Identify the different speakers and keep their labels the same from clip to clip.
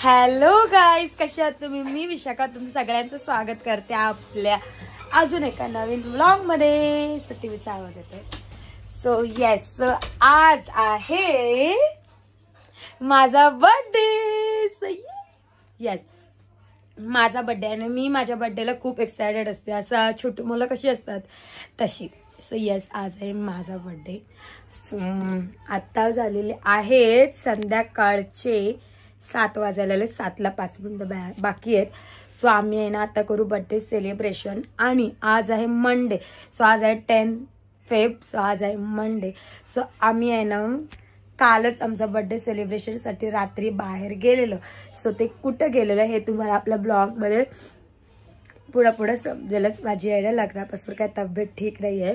Speaker 1: Hello guys, कशा आहात तुम्ही? मी विशाखा तुमचं सगळ्यांचं स्वागत करते आपल्या अजून एका नवीन व्लॉग मध्ये. टीव्हीचा आवाज येतोय. सो येस, आज आहे माझा बर्थडे. येस, माझा बर्थडे आणि मी माझ्या बर्थडेला खूप एक्सायटेड असते. असं छोटी मुलं कशी असतात तशी. सो येस, आज आहे माझा बर्थडे. सो आता झालेले आहेत संध्याकाळचे 7 वाजायला, 7ला 5 मिनिटं बाकी आहेत. सो आम्ही आहे ना आता करू बर्थडे सेलिब्रेशन. आणि आज आहे मंडे. सो आज आहे 10 फेब. सो आज आहे मंडे. सो आम्ही आहे ना कालच आमचा बर्थडे सेलिब्रेशनसाठी रात्री बाहेर गेलेलो. सो ते कुठं गेलेलं हे तुम्हाला आपल्या ब्लॉगमध्ये पुढे समजेलच. माझी आहे ना लग्नापासून काय तब्येत ठीक नाही आहे.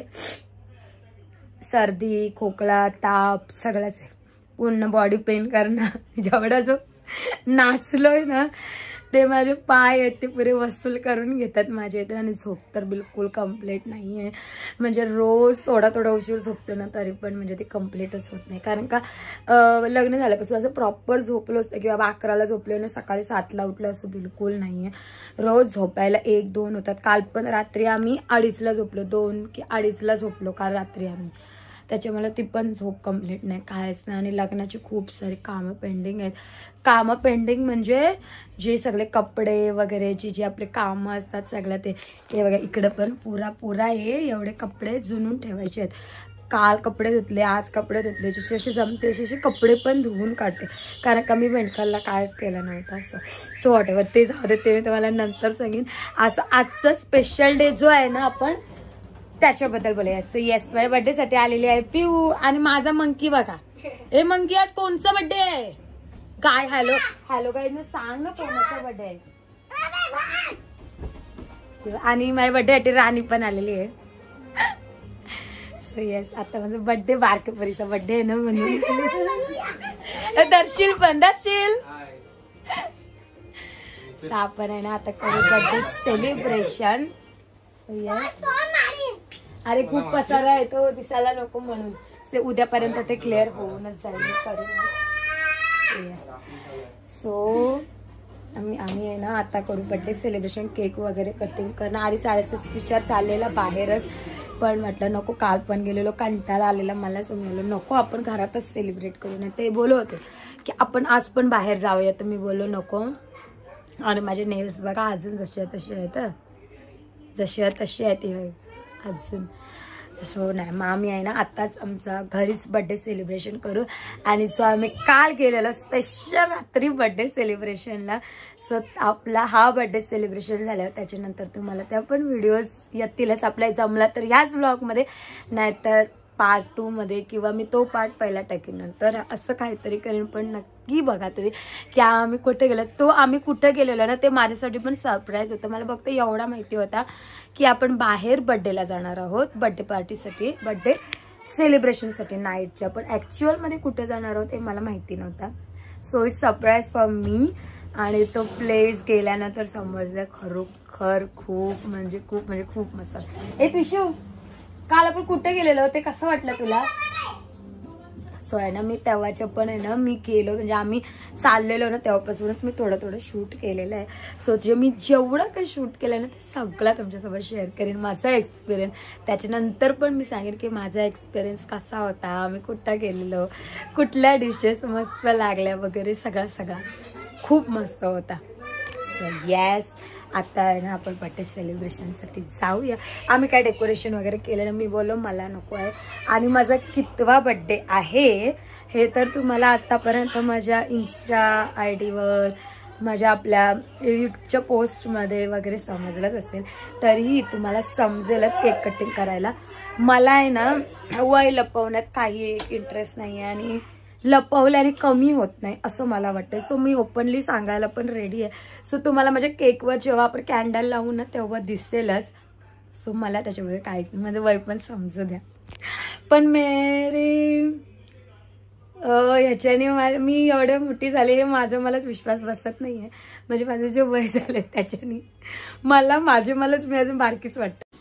Speaker 1: सर्दी, खोकला, ताप सगळंच आहे. पूर्ण बॉडी पेन करणं. जेवढा जो नाचलोय ना ते माझे पाय आहेत ते पुरे वसूल करून घेतात माझ्या इथे. आणि झोप तर बिलकुल कम्प्लीट नाही आहे. म्हणजे रोज थोडा उशीर झोपतो ना तरी पण म्हणजे ते कम्प्लीटच होत नाही. कारण का लग्न झाल्यापासून असं प्रॉपर झोपलो असतं किंवा 11ला झोपलो ना सकाळी 7ला उठलं असं बिलकुल नाही आहे. रोज झोपायला 1-2 होतात. काल पण रात्री आम्ही 2:30ला झोपलो. 2 की 2:30ला झोपलो काल रात्री आम्ही. त्याच्यामुळे ती पण झोप कम्प्लीट नाही, कायच नाही. आणि लग्नाची खूप सारी कामं पेंडिंग आहेत. कामं पेंडिंग म्हणजे जे सगळे कपडे वगैरे जी आपले कामं असतात सगळं ते. हे बघा इकडं पण पुरा हे एवढे कपडे जुनून ठेवायचे आहेत. काल कपडे धुतले, आज कपडे धुतले. जसे जमते तसे कपडे पण धुवून काढते. कारण का मी मेंढकालला कायच केलं नव्हतं असं. सो वॉटेवर ते जाऊ दे, ते मी तुम्हाला नंतर सांगेन. असं आजचा स्पेशल डे जो आहे ना आपण त्याच्याबद्दल बोलूया. सो येस, माझ्या बर्थडे साठी आलेली आहे पिऊ आणि माझा मंकी. बघा हे मंकी आज कोणचा बर्थडे आहे काय? हॅलो गाईज सांग ना कोणाचा बर्थडे आहे. आणि माझ्या बर्थडे साठी राणी पण आलेली आहे. सो येस, आता माझा बर्थडे बारकेपरीचा बर्थडे आहे ना म्हणून दर्शील आपण आहे ना आता करू बर्थडे सेलिब्रेशन. सो येस, अरे खूप पसारा आहे तो दिसायला नको म्हणून. उद्यापर्यंत ते क्लिअर होऊनच जाईल. सो आम्ही आहे ना आता करू बर्थडे सेलिब्रेशन. केक वगैरे कटिंग करणं आधी चालायचा विचार चाललेला बाहेरच, पण म्हटलं नको. काल पण गेलेलो, कंटाळा आलेला मला. समजलं नको आपण घरातच सेलिब्रेट करू. ना ते बोलत होते की आपण आज पण बाहेर जाऊया, तर मी बोललो नको. आणि माझे नेल्स बघा अजून जसे आहेत तसे आहेत अजून. सो नाही, मग आम्ही आहे ना आताच आमचा घरीच बर्थडे सेलिब्रेशन करू. आणि सो आम्ही काल गेलेलो स्पेशल रात्री बर्थडे सेलिब्रेशनला. सो आपला हा बर्थडे सेलिब्रेशन झाल्यावर त्याच्यानंतर तुम्हाला त्या पण व्हिडिओज येतीलच. आपल्या जमला तर ह्याच ब्लॉगमध्ये, नाहीतर पार्ट 2 मध्ये, किंवा मी तो पार्ट पहिला टाकेन नंतर. असं काहीतरी करेन. पण नक्की बघा तुम्ही की आम्ही कुठे गेलो. तो आम्ही कुठे गेलेलो ना ते माझ्यासाठी पण सरप्राईज होतं. मला फक्त एवढा माहिती होता की आपण बाहेर बर्थडेला जाणार आहोत, बर्थडे पार्टीसाठी, बर्थडे सेलिब्रेशनसाठी नाईटच्या. पण ॲक्च्युअलमध्ये कुठे जाणार आहोत हे मला माहिती नव्हता. So it's surprise for me. आणि तो प्लेस गेल्यानंतर समजलं खरोखर खूप म्हणजे खूप मस्त. हे तुझी काल आपण कुठे गेलेलो ते कसं वाटलं तुला? सो आहे ना मी तेव्हाच्या पण आहे ना मी केलं, म्हणजे आम्ही चाललेलो ना तेव्हापासूनच मी थोडं शूट केलेलं आहे. सो मी जेवढं काही शूट केलं ना ते सगळं तुमच्यासोबत शेअर करेन, माझा एक्सपिरियन्स. त्याच्यानंतर पण मी सांगेन की माझा एक्सपिरियन्स कसा होता, आम्ही कुठं गेलेलो, कुठल्या डिशेस मस्त लागल्या वगैरे सगळा खूप मस्त होता. सो येस, आता आहे ना आपण बर्थडे सेलिब्रेशनसाठी जाऊया. आम्ही काय डेकोरेशन वगैरे केलेलं, मी बोललो मला नको आहे. आणि माझा कितवा बर्थडे आहे हे तर तुम्हाला आतापर्यंत माझ्या इंस्टा आयडीवर, माझ्या आपल्या यूट्यूबच्या पोस्टमध्ये वगैरे समजलंच असेल. तरीही तुम्हाला समजेलच केक कटिंग करायला. मला आहे ना वय लपवण्यात काही इंटरेस्ट नाही आहे आणि लपवल्याने कमी होत नाही असं मला वाटतं. सो मी ओपनली सांगायला पण रेडी आहे. सो तुम्हाला माझ्या केकवर जेव्हा आपण कॅन्डल लावू ना तेव्हा दिसेलच. सो मला त्याच्यामध्ये काहीच नाही, माझं वय पण समजू द्या. पण ह्याच्याने मी एवढे मोठी झाले हे मलाच विश्वास बसत नाहीये. म्हणजे माझं जे वय झालंय त्याच्याने मलाच मी अजून बारकीच वाटतं.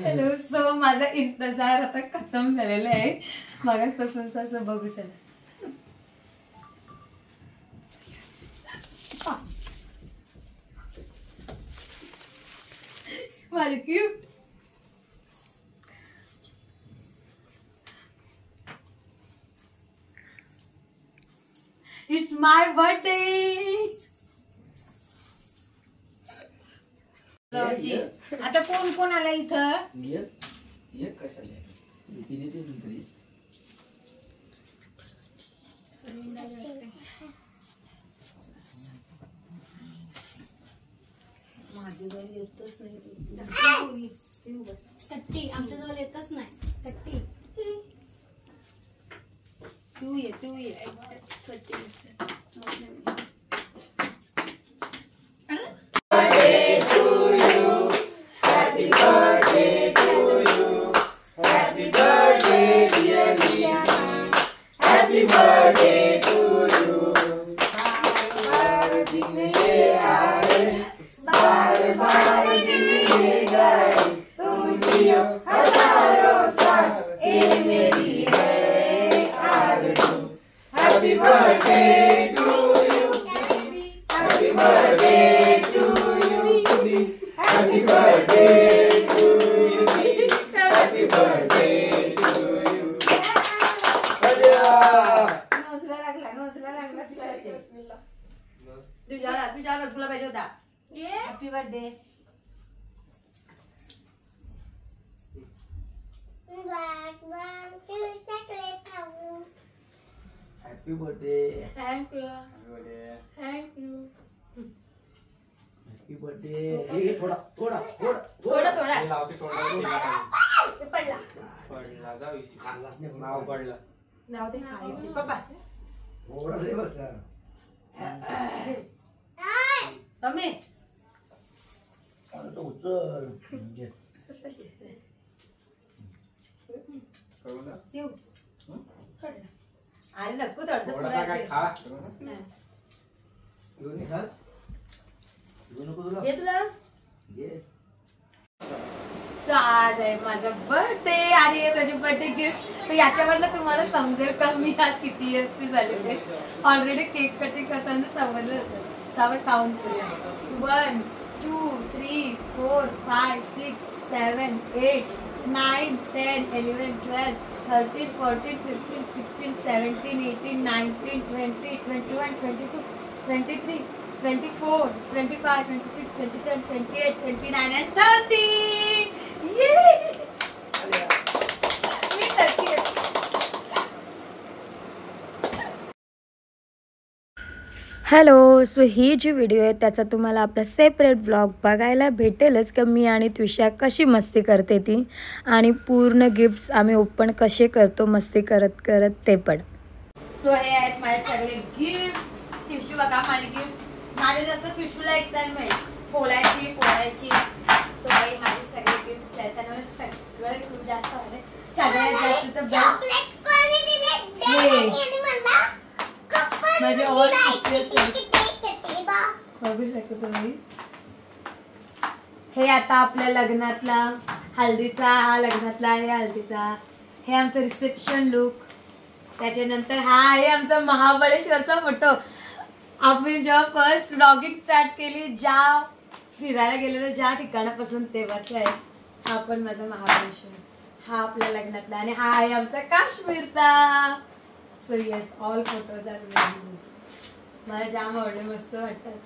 Speaker 1: हॅलो, सो माझा इंतजार आता खतम झालेला आहे. मगाचपासून असं बघू चला. माझी गिफ्ट. It's my birthday.
Speaker 2: आता कोण कोण आला इथं?
Speaker 3: कट्टी आमच्या जवळ येतच नाही. कट्टी तू ये
Speaker 2: तुला पाहिजे होता. Happy birthday.
Speaker 4: Happy birthday.
Speaker 3: Thank you.
Speaker 4: Happy birthday. थोडा थोडा थोडा
Speaker 2: थोडा थोडा
Speaker 3: पडला.
Speaker 4: खाल्लाच नाही नाव पडलं.
Speaker 2: जाऊ दे पप्पा.
Speaker 4: थोडा दे बस.
Speaker 2: मम्मी
Speaker 4: उचल.
Speaker 2: आणि नको थोडस आज आहे माझा बर्थडे आणि माझे बर्थडे गिफ्ट. तर याच्यावरनं तुम्हाला समजेल का मी आज किती इयर्सची झाले ते. ऑलरेडी केक कटिंग करताना समजलं असेल. सावर काउंट करूया. 1 2 3 4 5 6 7 8 9 10 11 12 13 14 15 16 17 18 19 20 21 22 23 24 25 26 27 28 29 and 30. Yay! मी 30 आहे.
Speaker 1: हॅलो. सो ही जी व्हिडिओ आहे त्याचा तुम्हाला आपला सेपरेट व्लॉग बघायला भेटेलच का मी आणि त्विषा कशी मस्ती करते ती आणि पूर्ण गिफ्ट्स आम्ही ओपन कसे करतो मस्ती करत करत ते पण.
Speaker 2: सो हे आहेत माझे सगळे गिफ्ट. टिशू बघा माझे गिफ्ट. माझे जास्त टिशूला एक्साइटमेंट फोडायची. सो हे माझे सगळे गिफ्ट आहेत. त्यांना सगळं खूप जास्त आवडले. सगळ्यात जास्त तर माझे ऑल बघू शकता तुम्ही. हे आता आपल्या लग्नातला हळदीचा, हा लग्नातला आहे हळदीचा. हे आमचं रिसेप्शन लुक. त्याच्यानंतर हा आहे आमचा महाबळेश्वरचा फोटो. आम्ही जेव्हा फर्स्ट व्लॉगिंग स्टार्ट केली ज्या फिरायला गेलेलो ज्या ठिकाणापासून तेव्हाच आहे. हा पण माझा महाबळेश्वर. हा आपल्या लग्नातला आणि हा आहे आमचा काश्मीरचा. So yes all photos are very good. मला जाम आवडले. मस्त वाटतात.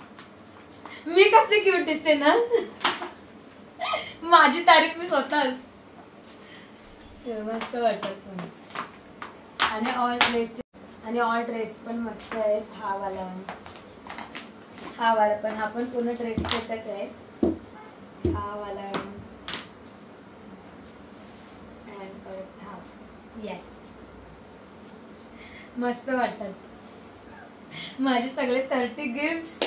Speaker 2: मी कसली क्यूट दिसते ना. माझी तारीफ मी स्वतःच. मस्त वाटतात. आणि ऑल ड्रेस पण मस्त आहेत. हा वाला पण हा पण पूर्ण ड्रेस सेटच आहे. हा वाला येस मस्त वाटतात. माझे सगळे 30 गिफ्ट.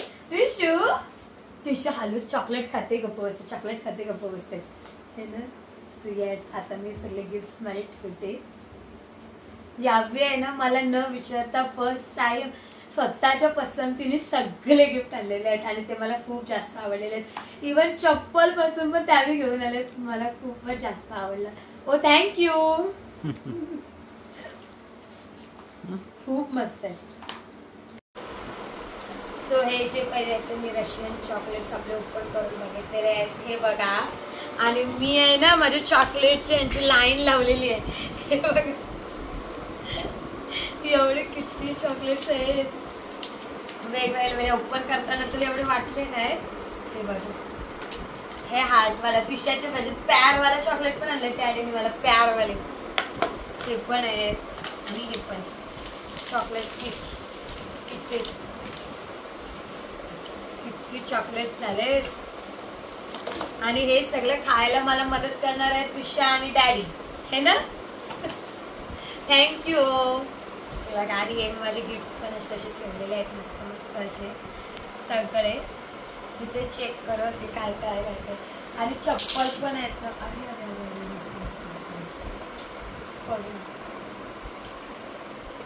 Speaker 2: टिशू हलू चॉकलेट खाते गप्प बसते. चॉकलेट खाते गप्प बसते हे ना. येस आता मी सगळे गिफ्ट माझे ठेवते. यावी आहे ना मला न विचारता फर्स्ट टाइम स्वतःच्या पसंतीने सगळे गिफ्ट आणलेले आहेत आणि ते मला खूप जास्त आवडलेले आहेत. इव्हन चप्पल पासून पण त्यावेळी घेऊन आले. मला खूपच जास्त आवडलं. ओ थँक्यू. खूप मस्त आहे. सो हे जे पहिले आहेत मी रशियन चॉकलेट्स आपले ओपन करून बघितलेले आहेत. हे बघा आणि मी आहे ना माझ्या चॉकलेटची यांची लाईन लावलेली आहे. हे बघा एवढे किती चॉकलेट्स आहेत वेगवेगळे. म्हणजे ओपन करताना तर एवढे वाटले नाही. हे बघा हे हार्टवाला पिशाच्या भाजीत प्यारवाला चॉकलेट पण आणले डॅडीने मला प्यारवाले. हे पण आहेत आणि हे पण चॉकलेट किसेस. किती चॉकलेट्स झाले. आणि हे सगळं खायला मला मदत करणार आहेत पिशा आणि डॅडी हे ना. थँक्यू. बघा आणि हे माझे गिफ्ट्स पण असे असे ठेवलेले आहेत मस्त मस्त असे सगळे. इथे चेक करत ते काय काय काय. आणि चप्पल पण आहेत ना. अरे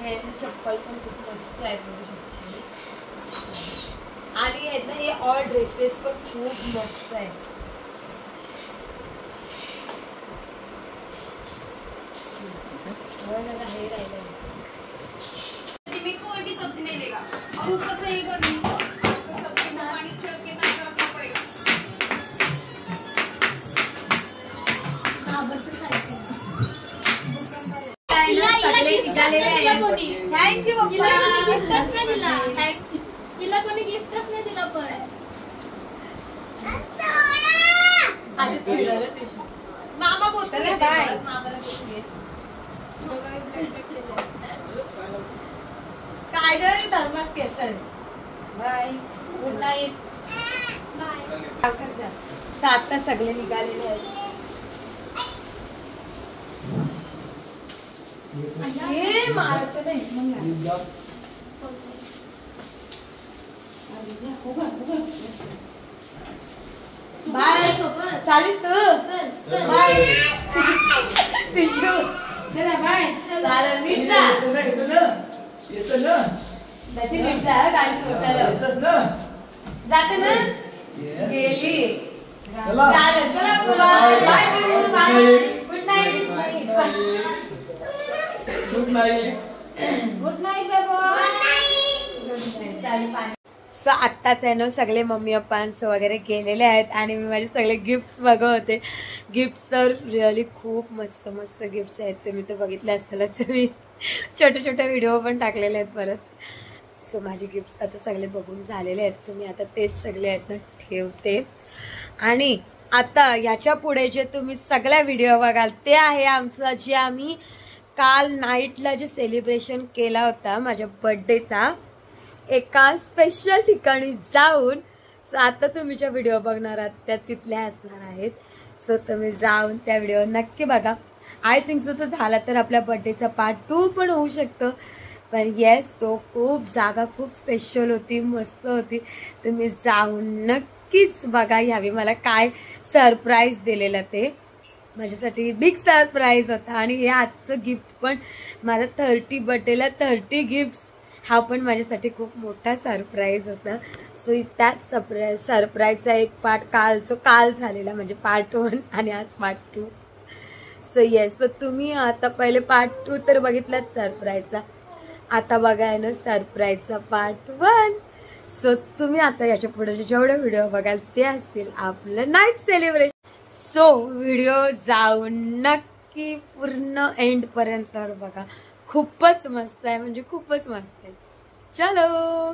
Speaker 2: हे चप्पल पण खूप मस्त आहेत बघू शकतो. आणि आहेत ना हे ऑल ड्रेसेस पण खूप मस्त आहेत. हे राहिलं
Speaker 3: में कोई भी सब्जी नहीं लेगा और ऊपर से ये गर्मी को सब्जी में पानी छिड़क के ना रखना पड़ेगा.
Speaker 2: थँक्यू.
Speaker 3: गिफ्टच नाही दिला. तिला कोणी गिफ्टच नाही दिला. पण
Speaker 2: आधी चिडलं तुझी मामा बोलतो काय मामाला काय नाही धर्मात केलं. Bye good night. आता सगळे निघालेले आहेत. हे मारत नाही बाय. चालीस तू बाय टिशू. चला बाय. चालेल नीट जा.
Speaker 4: येतो ना
Speaker 2: तशी नीट जा गाडी सोडायला जाते ना. गेली. चालेल चला bye bye. Good night.
Speaker 4: Good night.
Speaker 2: Good night बाबा. सो आत्ताच आहे ना सगळे मम्मी पप्पांस वगैरे गेलेले आहेत आणि मी माझे सगळे गिफ्ट्स बघत होते. गिफ्ट्स तर रिअली खूप मस्त मस्त गिफ्ट्स आहेत. तुम्ही तर बघितले असतीलच. मी छोटे छोटे व्हिडिओ पण टाकलेले आहेत परत. सो माझे गिफ्ट्स आता सगळे बघून झालेले आहेत. सो मी आता तेच सगळे आहेत ना ठेवते. आणि आता याच्या पुढे जे तुम्ही सगळ्या व्हिडिओ बघाल ते आहे आमचं जे आम्ही काल नाईटला जे सेलिब्रेशन केला होता माझ्या बर्थडेचा एका स्पेशल ठिकाणी जाऊन. सो आता तुम्ही ज्या व्हिडिओ बघणार आहात त्या तिथल्या असणार आहेत. सो तुम्ही जाऊन त्या व्हिडिओ नक्की बघा. आय थिंक सो तो झाला तर आपल्या बर्थडेचा पार्ट 2 पण होऊ शकतो. पण येस तो खूप जागा खूप स्पेशल होती मस्त होती. तुम्ही जाऊन नक्कीच बघा. यावी मला काय सरप्राईज दिलेलं ते माझ्यासाठी बिग सरप्राईज होता. आणि हे आजचं गिफ्ट पण माझा 30 बर्थडेला 30 गिफ्ट्स हा पण माझ्यासाठी खूप मोठा सरप्राईज होता. सो त्याच सरप्राईजचा एक पार्ट काल झालेला म्हणजे पार्ट 1 आणि आज पार्ट 2. So yes. सो तुम्ही आता पहिले पार्ट 2 तर बघितलाच सरप्राईजचा. आता बघाय ना सरप्राईजचा पार्ट 1. सो तुम्ही आता याच्या पुढे जेवढे व्हिडिओ बघाल ते असतील आपलं नाईट सेलिब्रेशन. सो व्हिडिओ जाऊन नक्की पूर्ण एंड पर्यंत बघा. खूपच मस्त आहे म्हणजे खूपच मस्त आहे. चलो.